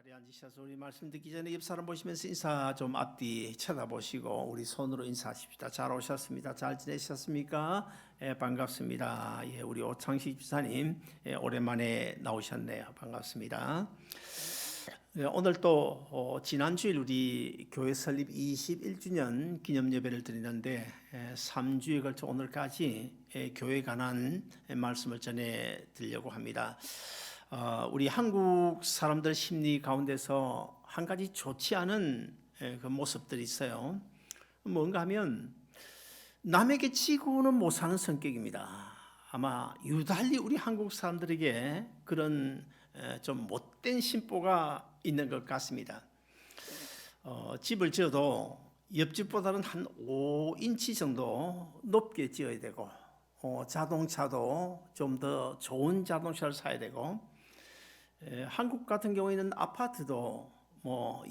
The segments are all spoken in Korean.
자리에 앉으셔서 우리 말씀 듣기 전에 옆 사람 보시면서 인사 좀 앞뒤 쳐다보시고 우리 손으로 인사하십시다. 잘 오셨습니다. 잘 지내셨습니까? 반갑습니다. 우리 오창식 집사님 오랜만에 나오셨네요. 반갑습니다. 오늘 또 지난주일 우리 교회 설립 21주년 기념 예배를 드리는데 3주에 걸쳐 오늘까지 교회에 관한 말씀을 전해 드리려고 합니다. 우리 한국 사람들 심리 가운데서 한 가지 좋지 않은 그 모습들이 있어요. 뭔가 하면 남에게 지고는 못 사는 성격입니다. 아마 유달리 우리 한국 사람들에게 그런 좀 못된 심보가 있는 것 같습니다. 집을 지어도 옆집보다는 한 5인치 정도 높게 지어야 되고 자동차도 좀 더 좋은 자동차를 사야 되고 한국 같은 경우에는 아파트도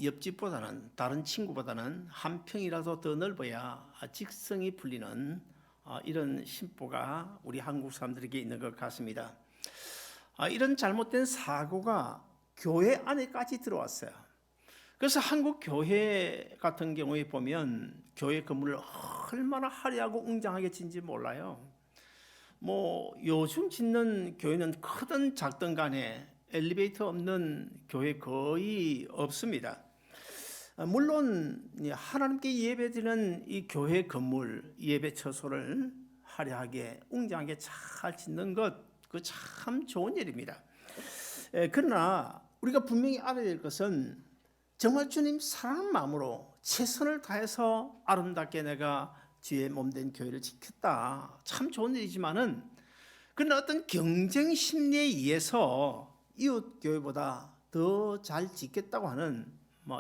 옆집보다는 다른 친구보다는 한 평이라도 더 넓어야 직성이 풀리는 이런 심보가 우리 한국 사람들에게 있는 것 같습니다. 이런 잘못된 사고가 교회 안에까지 들어왔어요. 그래서 한국 교회 같은 경우에 보면 교회 건물을 얼마나 화려하고 웅장하게 짓는지 몰라요. 요즘 짓는 교회는 크든 작든 간에 엘리베이터 없는 교회 거의 없습니다. 물론 하나님께 예배드리는 이 교회 건물, 예배 처소를 화려하게 웅장하게 잘 짓는 것, 그 참 좋은 일입니다. 그러나 우리가 분명히 알아야 될 것은 정말 주님 사랑하는 마음으로 최선을 다해서 아름답게 내가 주의 몸된 교회를 지켰다. 참 좋은 일이지만은 그러나 어떤 경쟁 심리에 의해서 이웃 교회보다 더 잘 짓겠다고 하는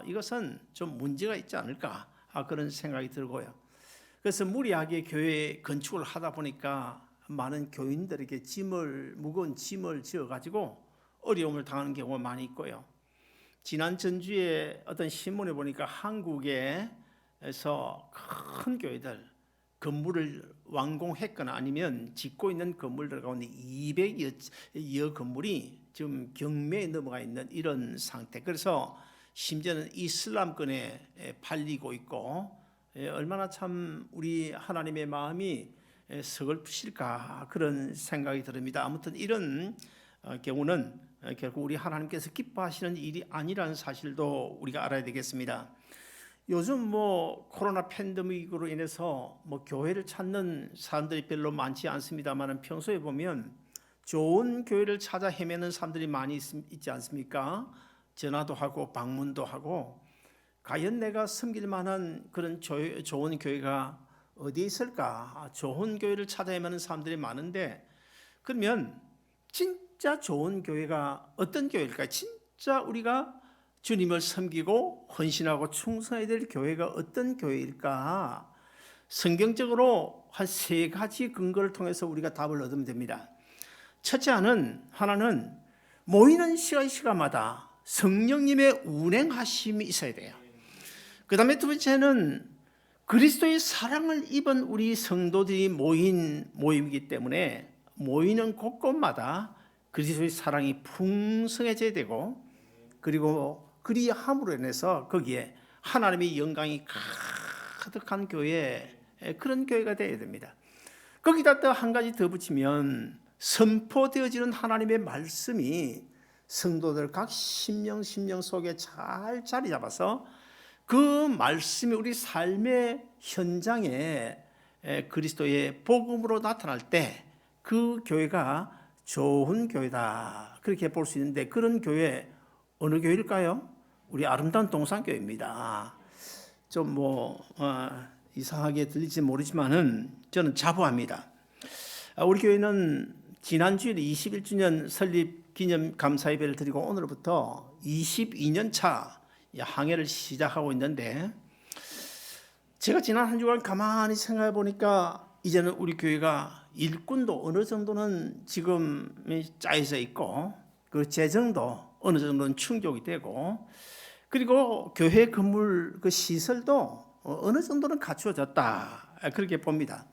이것은 좀 문제가 있지 않을까 그런 생각이 들고요. 그래서 무리하게 교회 건축을 하다 보니까 많은 교인들에게 무거운 짐을 지어가지고 어려움을 당하는 경우가 많이 있고요. 지난 전주에 어떤 신문에 보니까 한국에서 큰 교회들 건물을 완공했거나 아니면 짓고 있는 건물들 가운데 200여 건물이 지금 경매에 넘어가 있는 이런 상태. 그래서 심지어는 이슬람권에 팔리고 있고 얼마나 참 우리 하나님의 마음이 서글프실까 그런 생각이 듭니다. 아무튼 이런 경우는 결국 우리 하나님께서 기뻐하시는 일이 아니라는 사실도 우리가 알아야 되겠습니다. 요즘 코로나 팬데믹으로 인해서 교회를 찾는 사람들이 별로 많지 않습니다만 평소에 보면 좋은 교회를 찾아 헤매는 사람들이 많이 있지 않습니까? 전화도 하고 방문도 하고 과연 내가 섬길 만한 그런 좋은 교회가 어디에 있을까? 좋은 교회를 찾아 헤매는 사람들이 많은데 그러면 진짜 좋은 교회가 어떤 교회일까요? 진짜 우리가 주님을 섬기고 헌신하고 충성해야 될 교회가 어떤 교회일까? 성경적으로 한 3가지 근거를 통해서 우리가 답을 얻으면 됩니다. 첫째 하나는 모이는 시간마다 성령님의 운행하심이 있어야 돼요. 그 다음에 두 번째는 그리스도의 사랑을 입은 우리 성도들이 모인 모임이기 때문에 모이는 곳곳마다 그리스도의 사랑이 풍성해져야 되고 그리고 그리함으로 인해서 거기에 하나님의 영광이 가득한 교회, 그런 교회가 되어야 됩니다. 거기다 또 한 가지 더 붙이면 선포되어지는 하나님의 말씀이 성도들 각 심령 속에 잘 자리 잡아서 그 말씀이 우리 삶의 현장에 그리스도의 복음으로 나타날 때 그 교회가 좋은 교회다 그렇게 볼 수 있는데 그런 교회 어느 교회일까요? 우리 아름다운 동산교회입니다. 좀 이상하게 들릴지 모르지만은 저는 자부합니다. 우리 교회는 지난주에 21주년 설립 기념 감사 예배를 드리고 오늘부터 22년 차 항해를 시작하고 있는데 제가 지난 한 주간 가만히 생각해 보니까 이제는 우리 교회가 일꾼도 어느 정도는 지금 짜여져 있고 그 재정도 어느 정도는 충족이 되고 그리고 교회 건물 그 시설도 어느 정도는 갖추어졌다 그렇게 봅니다.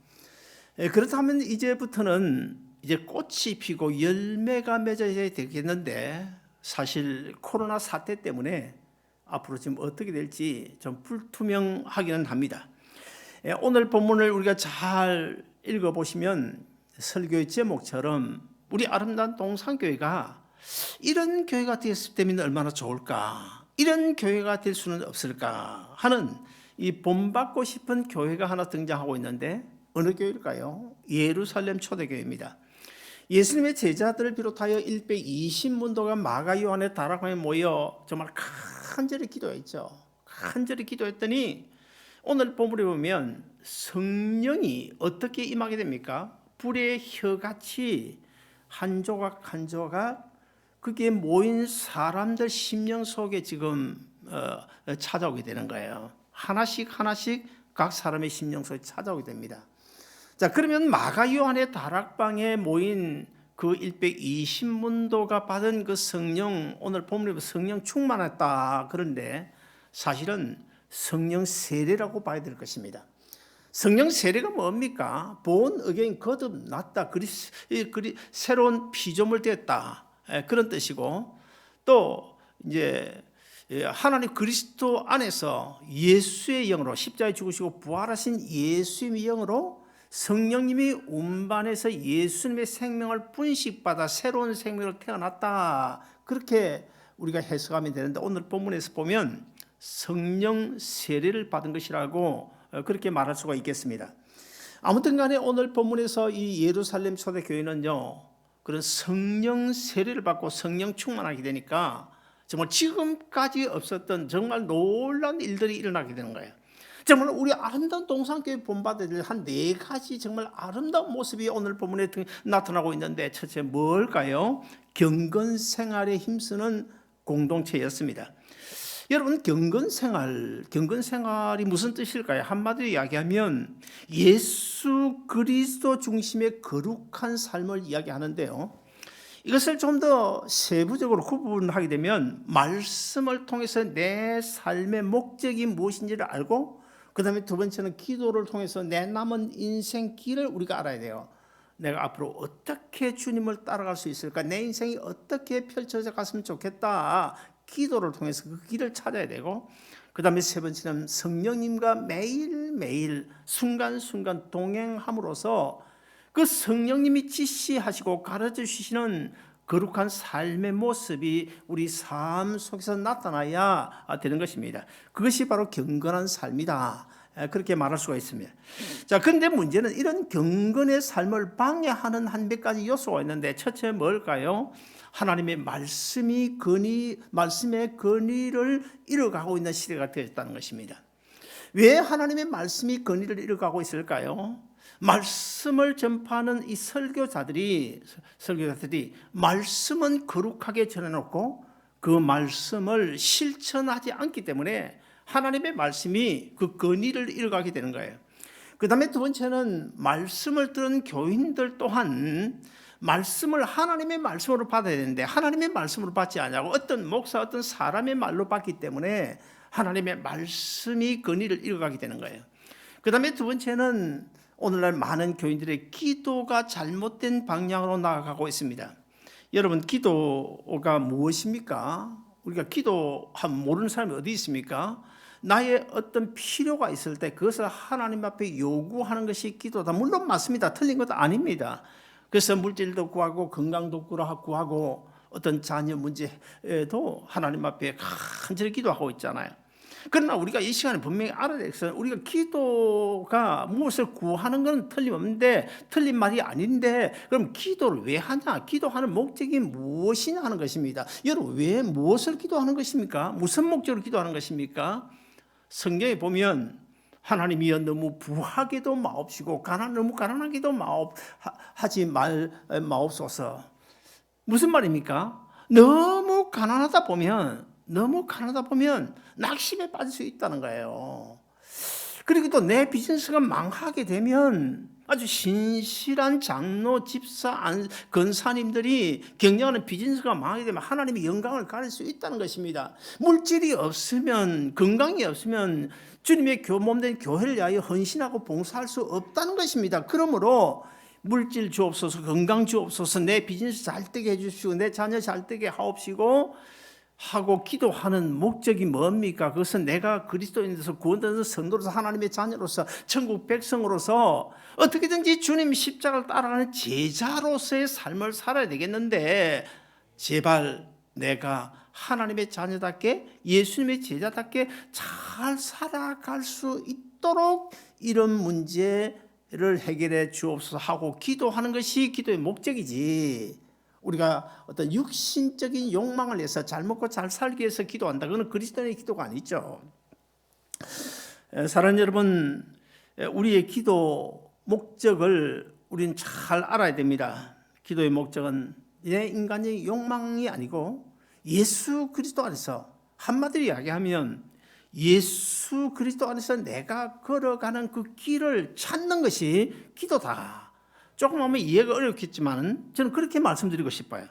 그렇다면 이제부터는 이제 꽃이 피고 열매가 맺어야 되겠는데 사실 코로나 사태 때문에 앞으로 지금 어떻게 될지 좀 불투명하기는 합니다. 오늘 본문을 우리가 잘 읽어보시면 설교의 제목처럼 우리 아름다운 동산교회가 이런 교회가 되었을 때 얼마나 좋을까, 이런 교회가 될 수는 없을까 하는 이 본받고 싶은 교회가 하나 등장하고 있는데 어느 교회일까요? 예루살렘 초대교회입니다. 예수님의 제자들을 비롯하여 120문도가 마가 요한의 다락방에 모여 정말 간절히 기도했죠. 간절히 기도했더니 오늘 본문에 보면 성령이 어떻게 임하게 됩니까? 불의 혀같이 한 조각 한 조각 그게 모인 사람들 심령 속에 지금 찾아오게 되는 거예요. 하나씩 하나씩 각 사람의 심령 속에 찾아오게 됩니다. 자, 그러면 마가 요한의 다락방에 모인 그 120문도가 받은 그 성령, 오늘 본문에 성령 충만했다. 그런데 사실은 성령 세례라고 봐야 될 것입니다. 성령 세례가 뭡니까? born again, 거듭났다. 새로운 피조물 되었다. 그런 뜻이고, 또 이제 하나님 그리스도 안에서 예수의 영으로 십자가에 죽으시고 부활하신 예수님의 영으로 성령님이 운반해서 예수님의 생명을 분식받아 새로운 생명을 태어났다. 그렇게 우리가 해석하면 되는데 오늘 본문에서 보면 성령 세례를 받은 것이라고 그렇게 말할 수가 있겠습니다. 아무튼 간에 오늘 본문에서 이 예루살렘 초대교회는요, 그런 성령 세례를 받고 성령 충만하게 되니까 정말 지금까지 없었던 정말 놀라운 일들이 일어나게 되는 거예요. 정말 우리 아름다운 동산교회 본받을 한 4가지 정말 아름다운 모습이 오늘 본문에 나타나고 있는데, 첫째 뭘까요? 경건생활에 힘쓰는 공동체였습니다. 여러분, 경건생활이 무슨 뜻일까요? 한마디로 이야기하면 예수 그리스도 중심의 거룩한 삶을 이야기하는데요, 이것을 좀 더 세부적으로 구분하게 되면 말씀을 통해서 내 삶의 목적이 무엇인지를 알고, 그 다음에 두 번째는 기도를 통해서 내 남은 인생 길을 우리가 알아야 돼요. 내가 앞으로 어떻게 주님을 따라갈 수 있을까? 내 인생이 어떻게 펼쳐져 갔으면 좋겠다. 기도를 통해서 그 길을 찾아야 되고, 그 다음에 세 번째는 성령님과 매일매일 순간순간 동행함으로써 그 성령님이 지시하시고 가르쳐 주시는 거룩한 삶의 모습이 우리 삶 속에서 나타나야 되는 것입니다. 그것이 바로 경건한 삶이다. 그렇게 말할 수가 있습니다. 자, 그런데 문제는 이런 경건의 삶을 방해하는 한 몇 가지 요소가 있는데, 첫째 뭘까요? 하나님의 말씀의 권위를 잃어가고 있는 시대가 되었다는 것입니다. 왜 하나님의 말씀이 권위를 잃어가고 있을까요? 말씀을 전파하는 이 설교자들이 말씀은 거룩하게 전해놓고 그 말씀을 실천하지 않기 때문에 하나님의 말씀이 그 권위를 잃어가게 되는 거예요. 그 다음에 두 번째는 말씀을 들은 교인들 또한 말씀을 하나님의 말씀으로 받아야 되는데 하나님의 말씀으로 받지 않냐고 어떤 목사, 어떤 사람의 말로 받기 때문에 하나님의 말씀이 권위를 잃어가게 되는 거예요. 그 다음에 두 번째는 오늘날 많은 교인들의 기도가 잘못된 방향으로 나아가고 있습니다. 여러분, 기도가 무엇입니까? 우리가 기도하면 모르는 사람이 어디 있습니까? 나의 어떤 필요가 있을 때 그것을 하나님 앞에 요구하는 것이 기도다. 물론 맞습니다. 틀린 것도 아닙니다. 그래서 물질도 구하고 건강도 구하고 어떤 자녀 문제도 하나님 앞에 간절히 기도하고 있잖아요. 그러나 우리가 이 시간에 분명히 알아야 되겠어요. 우리가 기도가 무엇을 구하는 건 틀림없는데, 틀린 말이 아닌데, 그럼 기도를 왜 하냐? 기도하는 목적이 무엇이냐 하는 것입니다. 여러분, 왜 무엇을 기도하는 것입니까? 무슨 목적으로 기도하는 것입니까? 성경에 보면 하나님이여 너무 부하게도 마옵시고 너무 가난하게도 하지 마옵소서. 무슨 말입니까? 너무 가난하다 보면 낙심에 빠질 수 있다는 거예요. 그리고 또 내 비즈니스가 망하게 되면 아주 신실한 장로, 집사, 권사님들이 경영하는 비즈니스가 망하게 되면 하나님의 영광을 가릴 수 있다는 것입니다. 물질이 없으면, 건강이 없으면 주님의 몸된 교회를 위하여 헌신하고 봉사할 수 없다는 것입니다. 그러므로 물질 주옵소서, 건강 주옵소서, 내 비즈니스 잘 되게 해주시고 내 자녀 잘 되게 하옵시고 하고 기도하는 목적이 뭡니까? 그것은 내가 그리스도인으로서 구원받은 성도로서 하나님의 자녀로서 천국 백성으로서 어떻게든지 주님 십자가를 따라가는 제자로서의 삶을 살아야 되겠는데, 제발 내가 하나님의 자녀답게 예수님의 제자답게 잘 살아갈 수 있도록 이런 문제를 해결해 주옵소서 하고 기도하는 것이 기도의 목적이지, 우리가 어떤 육신적인 욕망을 위해서 잘 먹고 잘 살기 위해서 기도한다, 그건 그리스도인의 기도가 아니죠. 사랑하는 여러분, 우리의 기도 목적을 우리는 잘 알아야 됩니다. 기도의 목적은 내 인간의 욕망이 아니고 예수 그리스도 안에서, 한마디로 이야기하면 예수 그리스도 안에서 내가 걸어가는 그 길을 찾는 것이 기도다. 조금 하면 이해가 어렵겠지만 저는 그렇게 말씀드리고 싶어요.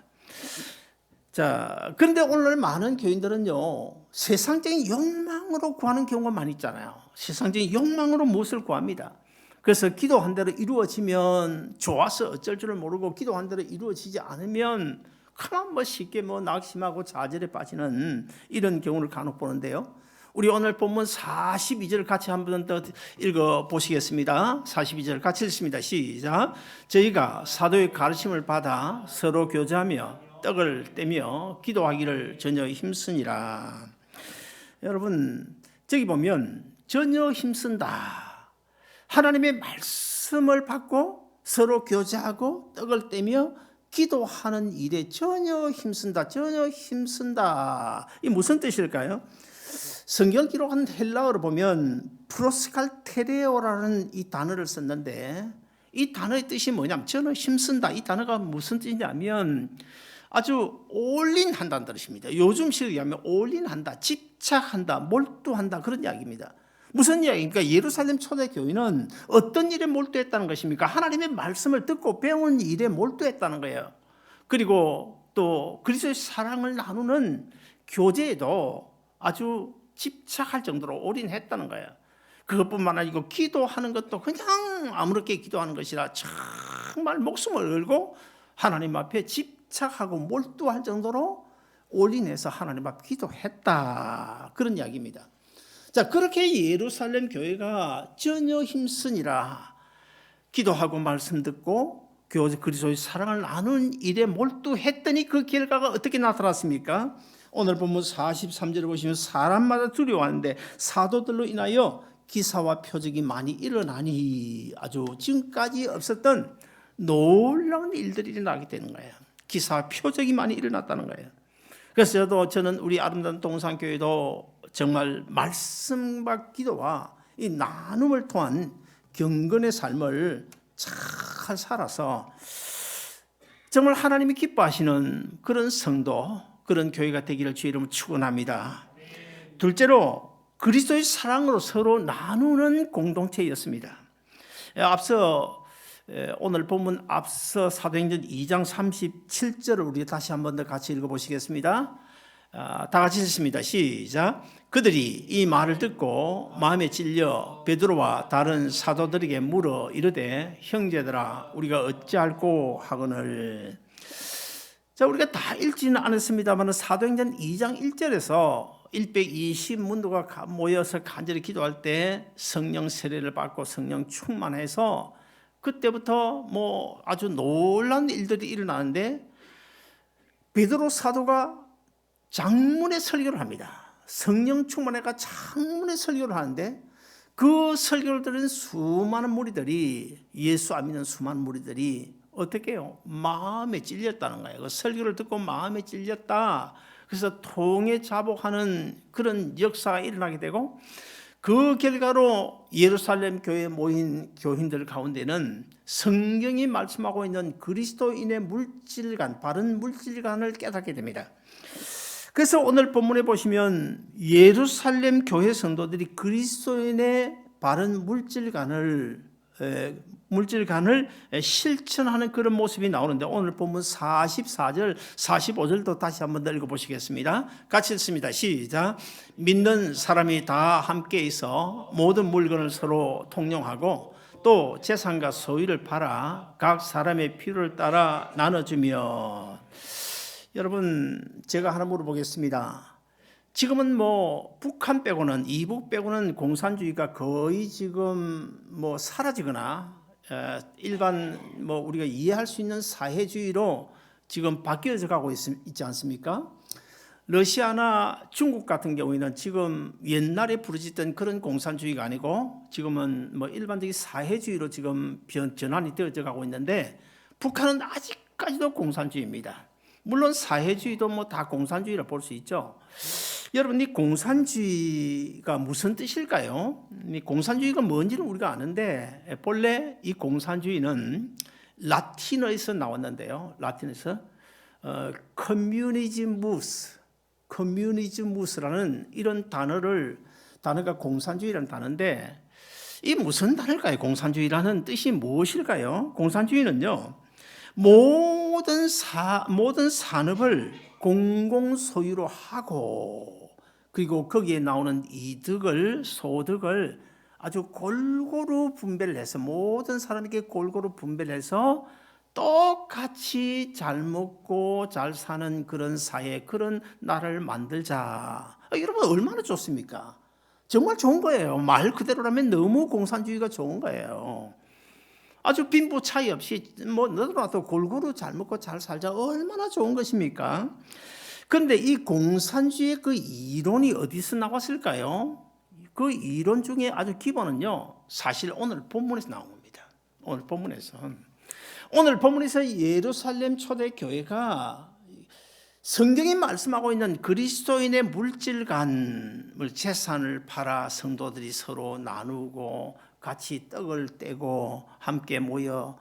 자, 그런데 오늘 많은 교인들은요, 세상적인 욕망으로 구하는 경우가 많이 있잖아요. 세상적인 욕망으로 무엇을 구합니다. 그래서 기도한 대로 이루어지면 좋아서 어쩔 줄을 모르고, 기도한 대로 이루어지지 않으면 가만 쉽게 낙심하고 좌절에 빠지는 이런 경우를 간혹 보는데요. 우리 오늘 본문 42절 같이 한 번 더 읽어보시겠습니다. 42절 같이 읽습니다. 시작. 저희가 사도의 가르침을 받아 서로 교제하며 떡을 떼며 기도하기를 전혀 힘쓰니라. 여러분, 저기 보면 전혀 힘쓴다, 하나님의 말씀을 받고 서로 교제하고 떡을 떼며 기도하는 일에 전혀 힘쓴다, 전혀 힘쓴다. 이 무슨 뜻일까요? 성경 기록한 헬라어로 보면 프로스칼테레오라는 이 단어를 썼는데, 이 단어의 뜻이 뭐냐면 전혀 힘쓴다. 이 단어가 무슨 뜻이냐면 아주 올인한다는 뜻입니다. 요즘식으로 얘기하면 올인한다, 집착한다, 몰두한다, 그런 이야기입니다. 무슨 이야기입니까? 예루살렘 초대교회는 어떤 일에 몰두했다는 것입니까? 하나님의 말씀을 듣고 배운 일에 몰두했다는 거예요. 그리고 또 그리스도의 사랑을 나누는 교제에도 아주 집착할 정도로 올인했다는 거예요. 그것뿐만 아니고 기도하는 것도 그냥 아무렇게 기도하는 것이라 정말 목숨을 걸고 하나님 앞에 집착하고 몰두할 정도로 올인해서 하나님 앞에 기도했다, 그런 이야기입니다. 자, 그렇게 예루살렘 교회가 전혀 힘쓰니라 기도하고 말씀 듣고 그리스도의 사랑을 나눈 일에 몰두했더니 그 결과가 어떻게 나타났습니까? 오늘 본문 43절을 보시면 사람마다 두려워하는데 사도들로 인하여 기사와 표적이 많이 일어나니, 아주 지금까지 없었던 놀라운 일들이 일어나게 되는 거예요. 기사와 표적이 많이 일어났다는 거예요. 그래서 저는 우리 아름다운 동산교회도 정말 말씀과 기도와 이 나눔을 통한 경건의 삶을 잘 살아서 정말 하나님이 기뻐하시는 그런 성도, 그런 교회가 되기를 주의 이름으로 축원합니다. 둘째로 그리스도의 사랑으로 서로 나누는 공동체였습니다. 앞서 오늘 본문 앞서 사도행전 2장 37절을 우리 다시 한 번 더 같이 읽어보시겠습니다. 다 같이 읽습니다. 시작. 그들이 이 말을 듣고 마음에 찔려 베드로와 다른 사도들에게 물어 이르되 형제들아 우리가 어찌할꼬 하거늘. 자, 우리가 다 읽지는 않았습니다만 사도행전 2장 1절에서 120문도가 모여서 간절히 기도할 때 성령 세례를 받고 성령 충만해서 그때부터 아주 놀라운 일들이 일어나는데, 베드로 사도가 장문의 설교를 합니다. 성령 충만해가 장문의 설교를 하는데 그 설교를 들은 수많은 무리들이, 예수 안 믿는 수많은 무리들이 어떻게 해요? 마음에 찔렸다는 거예요. 그 설교를 듣고 마음에 찔렸다. 그래서 통해 자복하는 그런 역사가 일어나게 되고, 그 결과로 예루살렘 교회에 모인 교인들 가운데는 성경이 말씀하고 있는 그리스도인의 물질관, 바른 물질관을 깨닫게 됩니다. 그래서 오늘 본문에 보시면 예루살렘 교회 성도들이 그리스도인의 바른 물질관을 실천하는 그런 모습이 나오는데, 오늘 본문 44절, 45절도 다시 한번 더 읽어보시겠습니다. 같이 읽습니다. 시작. 믿는 사람이 다 함께 있어 모든 물건을 서로 통용하고 또 재산과 소유를 팔아 각 사람의 필요를 따라 나눠주며. 여러분, 제가 하나 물어보겠습니다. 지금은 뭐 북한 빼고는, 이북 빼고는 공산주의가 거의 지금 뭐 사라지거나 일반 뭐 우리가 이해할 수 있는 사회주의로 지금 바뀌어져 가고 있지 않습니까? 러시아나 중국 같은 경우에는 지금 옛날에 부르짖던 그런 공산주의가 아니고 지금은 뭐 일반적인 사회주의로 지금 전환이 되어져 가고 있는데, 북한은 아직까지도 공산주의입니다. 물론 사회주의도 뭐 다 공산주의라 볼 수 있죠. 여러분, 이 공산주의가 무슨 뜻일까요? 이 공산주의가 뭔지는 우리가 아는데, 본래 이 공산주의는 라틴어에서 나왔는데요. 라틴어에서 커뮤니즘무스라는 이런 단어가 공산주의라는 단어인데, 이 무슨 단어일까요? 공산주의라는 뜻이 무엇일까요? 공산주의는요, 모든 산업을 공공 소유로 하고, 그리고 거기에 나오는 소득을 아주 골고루 분배를 해서, 모든 사람에게 골고루 분배를 해서 똑같이 잘 먹고 잘 사는 그런 사회, 그런 나라를 만들자. 여러분, 얼마나 좋습니까? 정말 좋은 거예요. 말 그대로라면 너무 공산주의가 좋은 거예요. 아주 빈부 차이 없이 뭐 너도 골고루 잘 먹고 잘 살자, 얼마나 좋은 것입니까? 그런데 이 공산주의의 그 이론이 어디서 나왔을까요? 그 이론 중에 아주 기본은요, 사실 오늘 본문에서 나온 겁니다. 오늘 본문에서 예루살렘 초대교회가 성경이 말씀하고 있는 그리스도인의 물질간을, 재산을 팔아 성도들이 서로 나누고 같이 떡을 떼고 함께 모여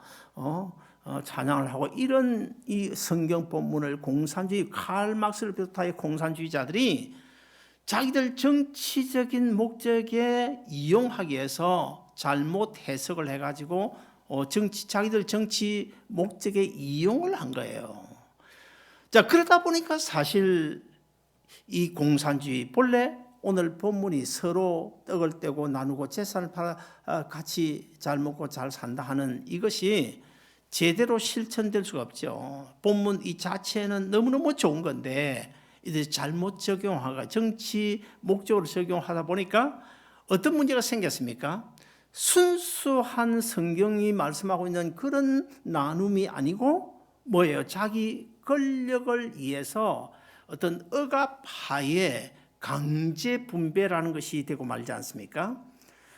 찬양을 하고, 이런 이 성경 본문을 공산주의, 칼 막스를 비롯하여 공산주의자들이 자기들 정치적인 목적에 이용하기 위해서 잘못 해석을 해가지고 자기들 정치 목적에 이용을 한 거예요. 자, 그러다 보니까 사실 이 공산주의, 본래 오늘 본문이 서로 떡을 떼고 나누고 재산을 팔아 같이 잘 먹고 잘 산다 하는 이것이 제대로 실천될 수가 없죠. 본문 이 자체는 너무너무 좋은 건데, 이들 잘못 적용하고 정치 목적으로 적용하다 보니까 어떤 문제가 생겼습니까? 순수한 성경이 말씀하고 있는 그런 나눔이 아니고 뭐예요? 자기 권력을 위해서 어떤 억압하에 강제 분배라는 것이 되고 말지 않습니까?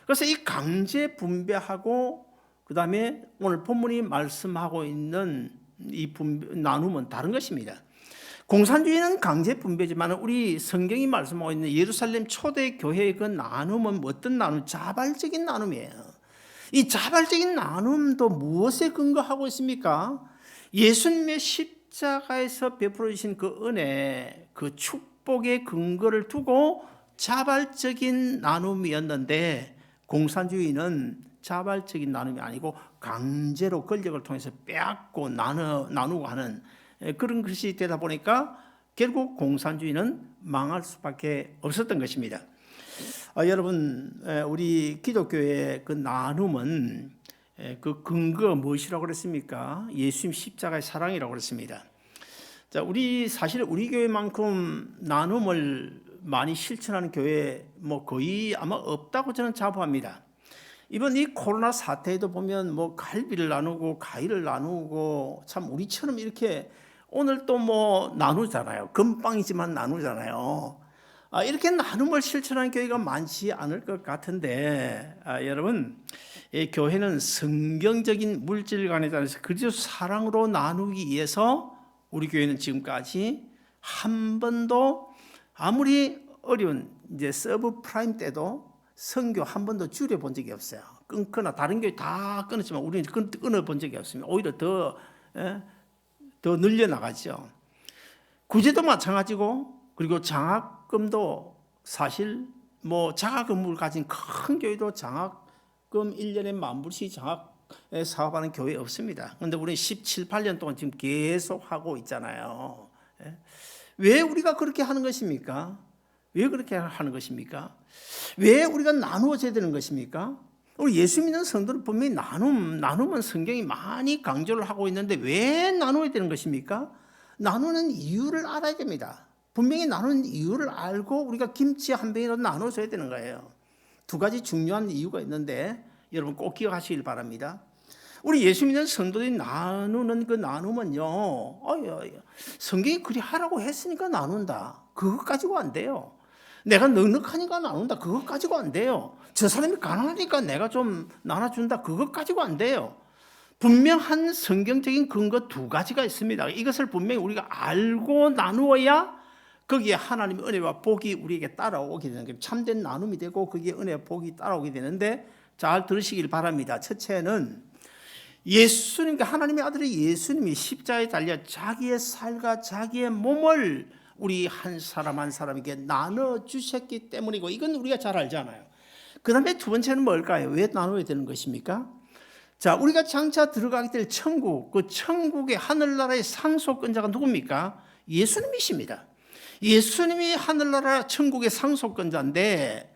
그래서 이 강제 분배하고 그 다음에 오늘 본문이 말씀하고 있는 이 나눔은 다른 것입니다. 공산주의는 강제 분배지만 우리 성경이 말씀하고 있는 예루살렘 초대교회의 그 나눔은 어떤 나눔? 자발적인 나눔이에요. 이 자발적인 나눔도 무엇에 근거하고 있습니까? 예수님의 십자가에서 베풀어 주신 그 은혜, 그 축복의 근거를 두고 자발적인 나눔이었는데, 공산주의는 자발적인 나눔이 아니고 강제로 권력을 통해서 빼앗고 나누고 하는 그런 것이 되다 보니까 결국 공산주의는 망할 수밖에 없었던 것입니다. 여러분, 우리 기독교의 그 나눔은 그 근거가 무엇이라고 그랬습니까? 예수님 십자가의 사랑이라고 그랬습니다. 자, 사실 우리 교회만큼 나눔을 많이 실천하는 교회 뭐 거의 아마 없다고 저는 자부합니다. 이번 이 코로나 사태에도 보면 뭐 갈비를 나누고 과일을 나누고, 참 우리처럼 이렇게 오늘 또 뭐 나누잖아요. 금빵이지만 나누잖아요. 이렇게 나눔을 실천하는 교회가 많지 않을 것 같은데, 여러분, 이 교회는 성경적인 물질관에 따라서 그리스도 사랑으로 나누기 위해서 우리 교회는 지금까지 한 번도, 아무리 어려운 이제 서브 프라임 때도 선교 한 번도 줄여본 적이 없어요. 끊거나 다른 교회 다 끊었지만 우리는 끊어본 적이 없습니다. 오히려 더 늘려나가죠. 구제도 마찬가지고, 그리고 장학금도 사실 뭐 장학금을 가진 큰 교회도 장학금 1년에 10,000불씩 장학 사업하는 교회 없습니다. 그런데 우리는 17, 18년 동안 지금 계속 하고 있잖아요. 왜 우리가 그렇게 하는 것입니까? 왜 그렇게 하는 것입니까? 왜 우리가 나누어져야 되는 것입니까? 우리 예수 믿는 성도는 분명히 나눔은 성경이 많이 강조를 하고 있는데 왜 나눠야 되는 것입니까? 나누는 이유를 알아야 됩니다. 분명히 나누는 이유를 알고 우리가 김치 한 병이라도 나눠줘야 되는 거예요. 두 가지 중요한 이유가 있는데 여러분 꼭 기억하시길 바랍니다. 우리 예수 믿는 성도들이 나누는 그 나눔은요, 성경이 그리 하라고 했으니까 나눈다. 그것 가지고 안 돼요. 내가 넉넉하니까 나눈다. 그것 가지고 안 돼요. 저 사람이 가난하니까 내가 좀 나눠준다. 그것 가지고 안 돼요. 분명한 성경적인 근거 두 가지가 있습니다. 이것을 분명히 우리가 알고 나누어야 거기에 하나님의 은혜와 복이 우리에게 따라오게 되는 거예요. 참된 나눔이 되고 거기에 은혜와 복이 따라오게 되는데 잘 들으시길 바랍니다. 첫째는 예수님, 하나님의 아들의 예수님이 십자가에 달려 자기의 살과 자기의 몸을 우리 한 사람 한 사람에게 나눠주셨기 때문이고, 이건 우리가 잘 알잖아요. 그 다음에 두 번째는 뭘까요? 왜 나눠야 되는 것입니까? 자, 우리가 장차 들어가게 될 천국, 그 천국의 하늘나라의 상속권자가 누굽니까? 예수님이십니다. 예수님이 하늘나라 천국의 상속권자인데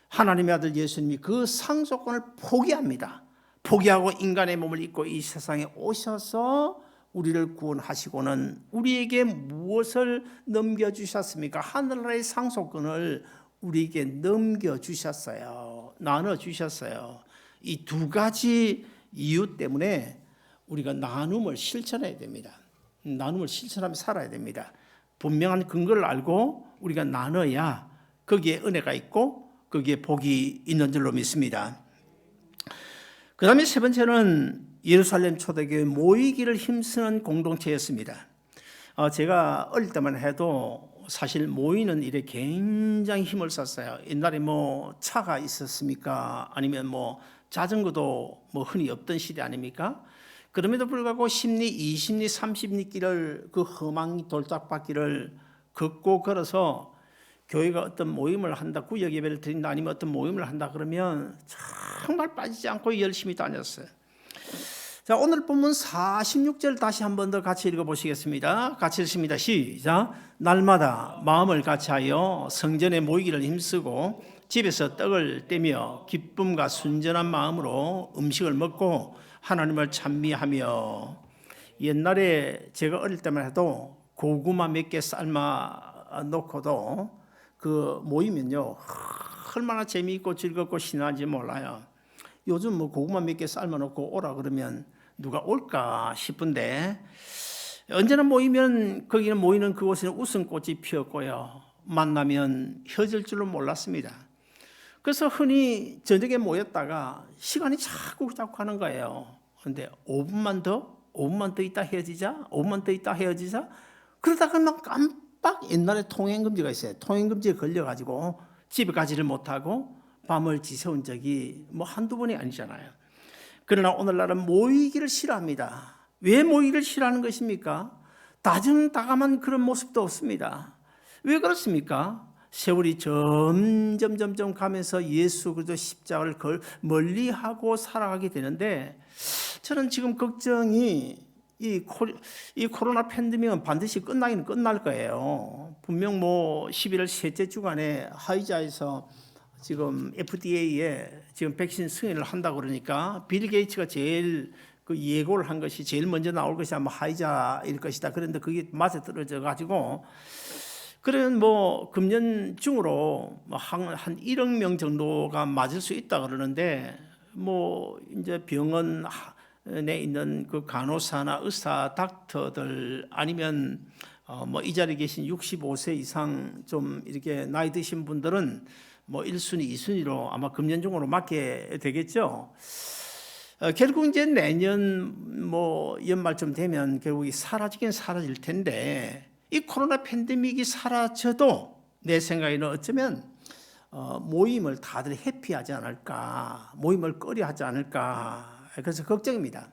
하나님의 아들 예수님이 그 상속권을 포기합니다. 포기하고 인간의 몸을 입고 이 세상에 오셔서 우리를 구원하시고는 우리에게 무엇을 넘겨주셨습니까? 하늘나라의 상속권을 우리에게 넘겨주셨어요. 나눠주셨어요. 이 두 가지 이유 때문에 우리가 나눔을 실천해야 됩니다. 나눔을 실천하며 살아야 됩니다. 분명한 근거를 알고 우리가 나눠야 거기에 은혜가 있고 거기에 복이 있는 줄로 믿습니다. 그 다음에 세 번째는 예루살렘 초대교회 모이기를 힘쓰는 공동체였습니다. 제가 어릴 때만 해도 사실 모이는 일에 굉장히 힘을 썼어요. 옛날에 뭐 차가 있었습니까? 아니면 뭐 자전거도 뭐 흔히 없던 시대 아닙니까? 그럼에도 불구하고 10리, 20리, 30리 길을 그 험한 돌짝바퀴를 걷고 걸어서 교회가 어떤 모임을 한다, 구역 예배를 드린다, 아니면 어떤 모임을 한다 그러면 정말 빠지지 않고 열심히 다녔어요. 자, 오늘 본문 46절 다시 한 번 더 같이 읽어보시겠습니다. 같이 읽습니다. 시작. 날마다 마음을 같이하여 성전에 모이기를 힘쓰고 집에서 떡을 떼며 기쁨과 순전한 마음으로 음식을 먹고 하나님을 찬미하며. 옛날에 제가 어릴 때만 해도 고구마 몇 개 삶아 놓고도 그 모이면요 얼마나 재미있고 즐겁고 신나는지 몰라요. 요즘 뭐 고구마 몇 개 삶아 놓고 오라 그러면 누가 올까 싶은데, 언제나 모이면 거기는 모이는 그곳에는 웃음꽃이 피었고요, 만나면 헤어질 줄은 몰랐습니다. 그래서 흔히 저녁에 모였다가 시간이 자꾸 가는 거예요. 그런데 5분만 더 있다 헤어지자, 5분만 더 있다 헤어지자. 그러다가 막 깜빡, 옛날에 통행금지가 있어요. 통행금지에 걸려가지고 집에 가지를 못하고 밤을 지새운 적이 뭐 한두 번이 아니잖아요. 그러나 오늘날은 모이기를 싫어합니다. 왜 모이기를 싫어하는 것입니까? 다정다감한 그런 모습도 없습니다. 왜 그렇습니까? 세월이 점점 가면서 예수 그리스도 십자가를 멀리하고 살아가게 되는데, 저는 지금 걱정이 이 코로나 팬데믹은 반드시 끝나기는 끝날 거예요. 분명 뭐 11월 셋째 주간에 화이자에서 지금 FDA에 지금 백신 승인을 한다고 그러니까 빌 게이츠가 제일 그 예고를 한 것이 제일 먼저 나올 것이 아마 화이자일 것이다. 그런데 그게 맞아 떨어져 가지고 그런 뭐 금년 중으로 한 1억 명 정도가 맞을 수 있다 그러는데, 뭐 이제 병원에 있는 그 간호사나 의사, 닥터들 아니면 뭐 이 자리에 계신 65세 이상 좀 이렇게 나이 드신 분들은 뭐 1순위, 2순위로 아마 금년 중으로 맞게 되겠죠. 결국 이제 내년 뭐 연말쯤 되면 결국 사라지긴 사라질 텐데, 이 코로나 팬데믹이 사라져도 내 생각에는 어쩌면 모임을 다들 회피하지 않을까, 모임을 꺼려하지 않을까, 그래서 걱정입니다.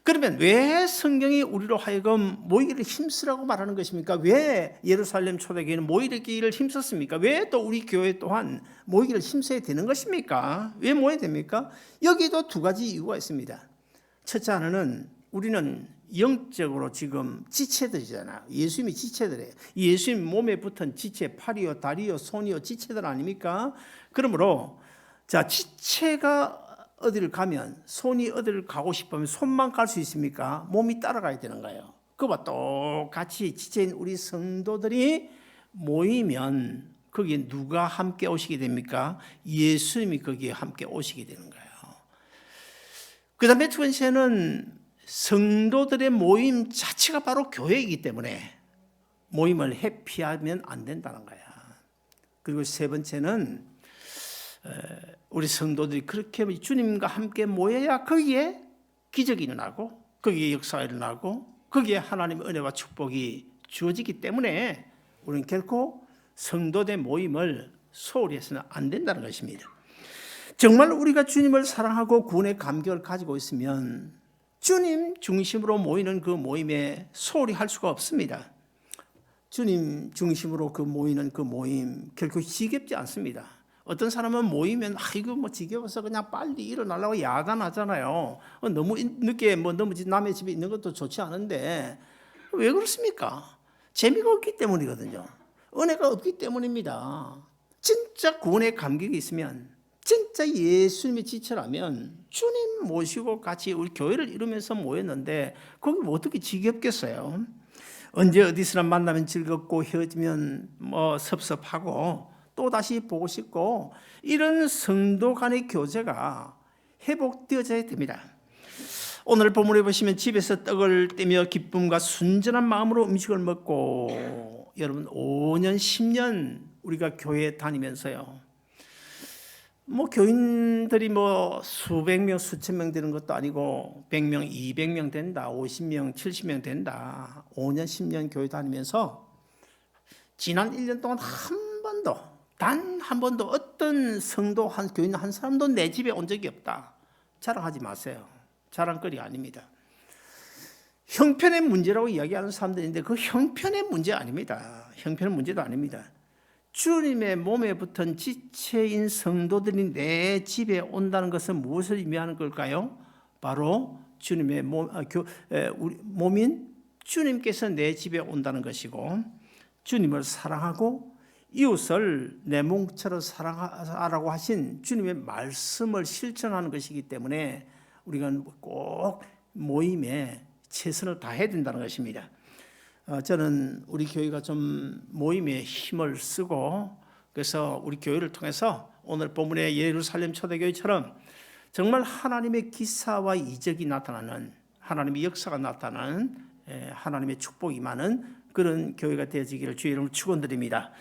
그러면 왜 성경이 우리로 하여금 모이기를 힘쓰라고 말하는 것입니까? 왜 예루살렘 초대교회는 모이기를 힘썼습니까? 왜 또 우리 교회 또한 모이기를 힘써야 되는 것입니까? 왜 모여야 됩니까? 여기도 두 가지 이유가 있습니다. 첫째 하나는 우리는 영적으로 지금 지체들이잖아요. 예수님이 지체들이에요. 예수님 몸에 붙은 지체, 팔이요, 다리요, 손이요, 지체들 아닙니까? 그러므로 자, 지체가 어디를 가면, 손이 어디를 가고 싶으면 손만 갈 수 있습니까? 몸이 따라가야 되는 거예요. 그와 똑같이 지체인 우리 성도들이 모이면 거기에 누가 함께 오시게 됩니까? 예수님이 거기에 함께 오시게 되는 거예요. 그 다음에 두 번째는 성도들의 모임 자체가 바로 교회이기 때문에 모임을 회피하면 안 된다는 거야. 그리고 세 번째는 우리 성도들이 그렇게 주님과 함께 모여야 거기에 기적이 일어나고 거기에 역사가 일어나고 거기에 하나님의 은혜와 축복이 주어지기 때문에 우리는 결코 성도들 모임을 소홀히 해서는 안 된다는 것입니다. 정말 우리가 주님을 사랑하고 구원의 감격을 가지고 있으면 주님 중심으로 모이는 그 모임에 소홀히 할 수가 없습니다. 주님 중심으로 모이는 그 모임 결코 지겹지 않습니다. 어떤 사람은 모이면 이거 뭐 지겨워서 그냥 빨리 일어나려고 야단하잖아요. 너무 늦게 너무 남의 집에 있는 것도 좋지 않은데 왜 그렇습니까? 재미가 없기 때문이거든요. 은혜가 없기 때문입니다. 진짜 구원의 감격이 있으면, 진짜 예수님의 지체라면 주님 모시고 같이 우리 교회를 이루면서 모였는데 거기 뭐 어떻게 지겹겠어요? 언제 어디서나 만나면 즐겁고 헤어지면 섭섭하고 또 다시 보고 싶고, 이런 성도 간의 교제가 회복되어져야 됩니다. 오늘 본문에 보시면 집에서 떡을 떼며 기쁨과 순전한 마음으로 음식을 먹고, 여러분 5년 10년 우리가 교회 다니면서요, 교인들이 수백 명 수천 명 되는 것도 아니고 100명 200명 된다, 50명 70명 된다. 5년 10년 교회 다니면서 지난 1년 동안 단 한 번도 어떤 성도 교인 한 사람도 내 집에 온 적이 없다. 자랑하지 마세요. 자랑거리 아닙니다. 형편의 문제라고 이야기하는 사람들인데 그 형편의 문제 아닙니다. 형편의 문제도 아닙니다. 주님의 몸에 붙은 지체인 성도들이 내 집에 온다는 것은 무엇을 의미하는 걸까요? 바로 주님의 몸인 주님께서 내 집에 온다는 것이고, 주님을 사랑하고 이웃을 내 몸처럼 사랑하라고 하신 주님의 말씀을 실천하는 것이기 때문에 우리가 꼭 모임에 최선을 다해야 된다는 것입니다. 저는 우리 교회가 좀 모임에 힘을 쓰고, 그래서 우리 교회를 통해서 오늘 본문의 예루살렘 초대교회처럼 정말 하나님의 기사와 이적이 나타나는, 하나님의 역사가 나타나는, 하나님의 축복이 많은 그런 교회가 되어지기를 주의 이름으로 축원드립니다.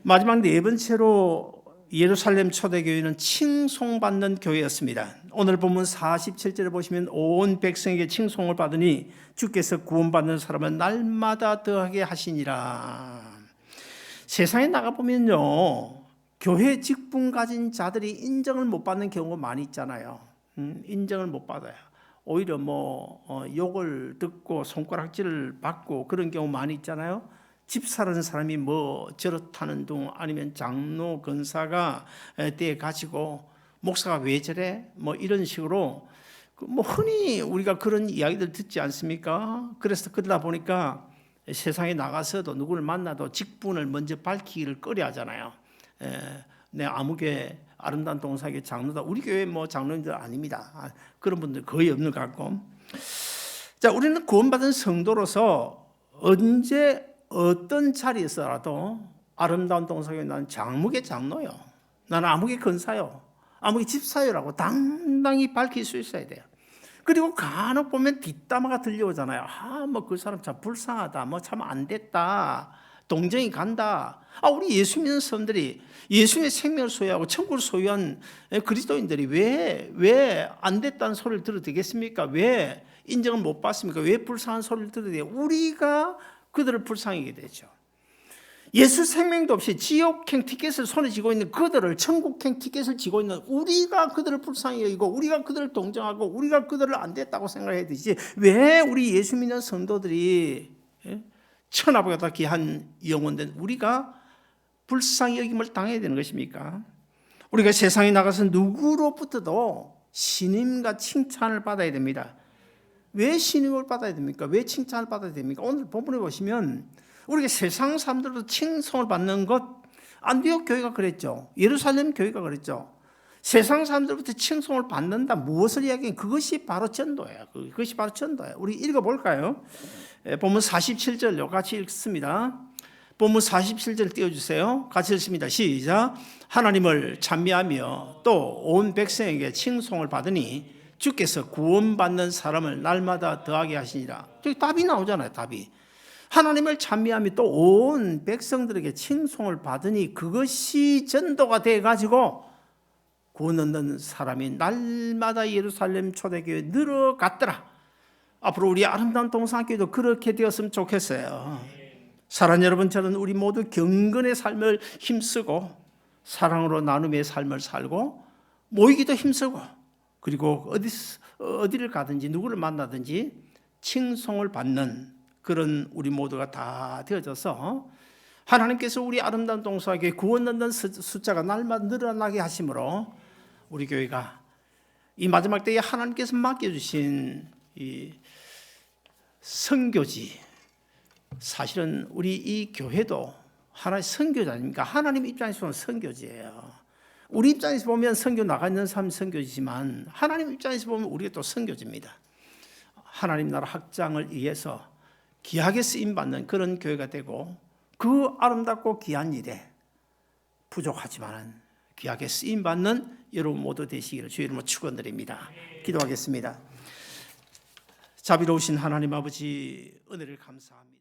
마지막 네 번째로 예루살렘 초대교회는 칭송받는 교회였습니다. 오늘 본문 47절에 보시면 온 백성에게 칭송을 받으니 주께서 구원받는 사람은 날마다 더하게 하시니라. 세상에 나가보면요, 교회 직분 가진 자들이 인정을 못 받는 경우가 많이 있잖아요. 인정을 못 받아요. 오히려 욕을 듣고 손가락질을 받고 그런 경우 많이 있잖아요. 집사라는 사람이 저렇다는 둥, 아니면 장로 권사가 떼 가지고 목사가 왜 저래? 이런 식으로 흔히 우리가 그런 이야기들 듣지 않습니까? 그래서 그러다 보니까 세상에 나가서도 누구를 만나도 직분을 먼저 밝히기를 꺼려 하잖아요. 내 아무개 아름다운 동사의 장로다. 우리 교회 장로님들 아닙니다. 그런 분들 거의 없는 것 같고. 자, 우리는 구원받은 성도로서 언제 어떤 자리에서라도 아름다운 동사교회 나는 장목의 장로요, 나는 아무개 권사요, 아무개 집사요라고 당당히 밝힐 수 있어야 돼요. 그리고 간혹 보면 뒷담화가 들려오잖아요. 그 사람 참 불쌍하다, 참 안 됐다, 동정이 간다. 우리 예수 믿는 사람들이 예수의 생명을 소유하고 천국을 소유한 그리스도인들이 왜 안 됐다는 소리를 들어도 되겠습니까? 왜 인정을 못 받습니까? 왜 불쌍한 소리를 들어도 돼요? 우리가 그들을 불쌍하게 되죠. 예수 생명도 없이 지옥행 티켓을 손에 쥐고 있는 그들을, 천국행 티켓을 쥐고 있는 우리가 그들을 불쌍히 여기고, 우리가 그들을 동정하고, 우리가 그들을 안 됐다고 생각해야 되지, 왜 우리 예수 믿는 성도들이 천하보다 귀한 영혼된 우리가 불쌍히 여김을 당해야 되는 것입니까? 우리가 세상에 나가서 누구로부터도 신임과 칭찬을 받아야 됩니다. 왜 신임을 받아야 됩니까? 왜 칭찬을 받아야 됩니까? 오늘 본문에 보시면 우리가 세상 사람들도 칭송을 받는 것, 안디옥 교회가 그랬죠. 예루살렘 교회가 그랬죠. 세상 사람들부터 칭송을 받는다. 무엇을 이야기해? 그것이 바로 전도예요. 그것이 바로 전도예요. 우리 읽어볼까요? 본문 47절 같이 읽습니다. 본문 47절 띄워주세요. 같이 읽습니다. 시작. 하나님을 찬미하며 또 온 백성에게 칭송을 받으니 주께서 구원받는 사람을 날마다 더하게 하시니라. 저기 답이 나오잖아요. 답이. 하나님을 찬미하며 또 온 백성들에게 칭송을 받으니 그것이 전도가 돼가지고 구원 얻는 사람이 날마다 예루살렘 초대교회에 늘어갔더라. 앞으로 우리 아름다운 동산교회도 그렇게 되었으면 좋겠어요. 사랑하는 여러분, 저는 우리 모두 경건의 삶을 힘쓰고 사랑으로 나눔의 삶을 살고 모이기도 힘쓰고 그리고 어디를 가든지 누구를 만나든지 칭송을 받는 그런 우리 모두가 다 되어져서 하나님께서 우리 아름다운 동산교회 구원 얻는 숫자가 날마다 늘어나게 하심으로 우리 교회가 이 마지막 때에 하나님께서 맡겨주신 이 선교지, 사실은 우리 이 교회도 하나의 선교지 아닙니까? 하나님 입장에서 보면 선교지예요. 우리 입장에서 보면 선교 나가 있는 사람이 선교지지만 하나님 입장에서 보면 우리가 또 선교지입니다. 하나님 나라 확장을 위해서 귀하게 쓰임받는 그런 교회가 되고 그 아름답고 귀한 일에 부족하지만 귀하게 쓰임받는 여러분 모두 되시기를 주의 이름으로 축원드립니다. 기도하겠습니다. 자비로우신 하나님 아버지, 은혜를 감사합니다.